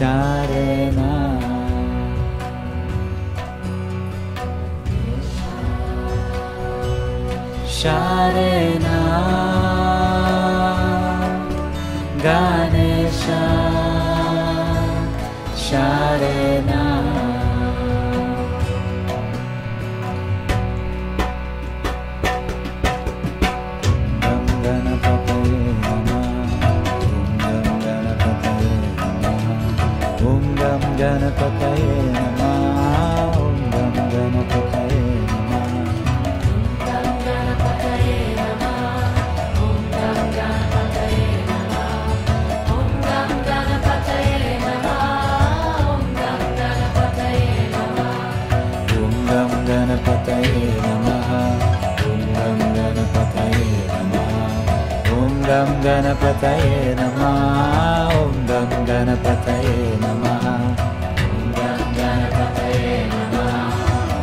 Sharana Sharana Ganesha Sharana Ganapataye Namah Om Gam Ganapataye Namah Om Gam Ganapataye Namah Om Gam Ganapataye Namah Om Gam Ganapataye Namah Om Gam Ganapataye Namah Om Gam Ganapataye Namah Om Gam Ganapataye Namah Om Gam Ganapataye Namah Om Gam Ganapataye Namah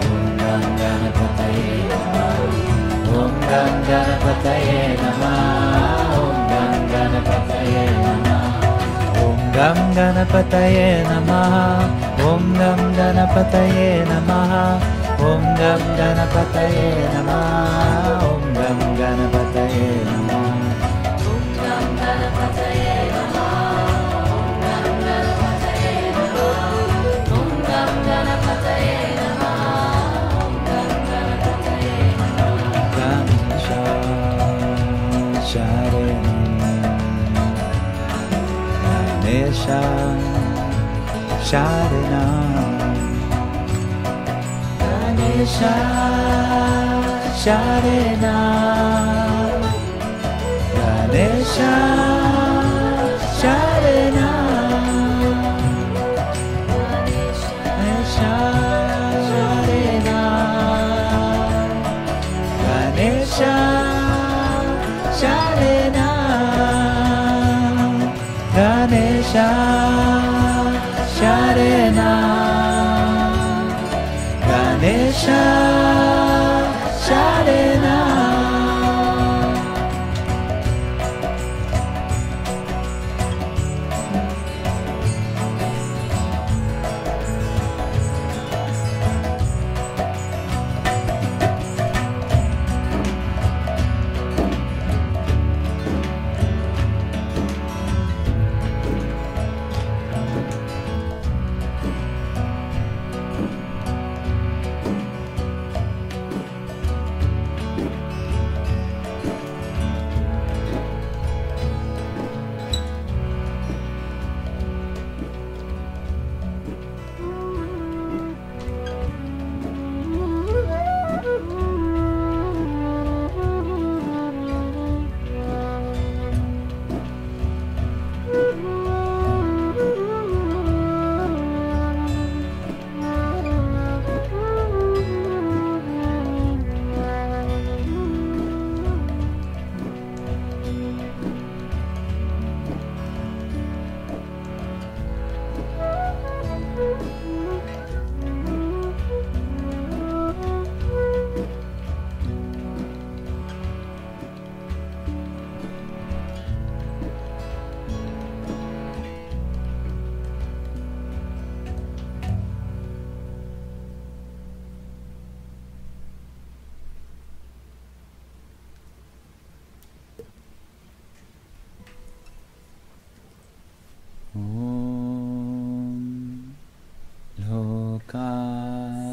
Om Gam Ganapataye Namah Om Gam Ganapataye Namah Om Gam Ganapataye Namah Om Gam Ganapataye Namah Om Gam Ganapataye Namah Om Gam Ganapataye Namah Om Gam Ganapataye Namah Om Gam Ganapataye Namah Om Gam Ganapataye Ganesha Sharana Ganesha Sharana Ganesha Sharana Ganesha Sharana Ganesha Sharana Ganesha Sharana Ganesha Sharana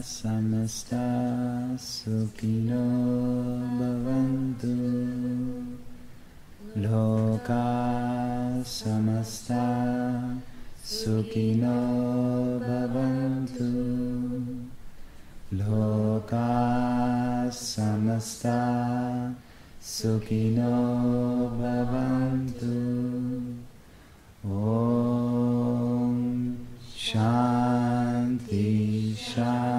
Samasta Sukhino Bhavantu Loka Samasta Sukhino Bhavantu Loka Samasta Sukhino Bhavantu Om Shanti Shanti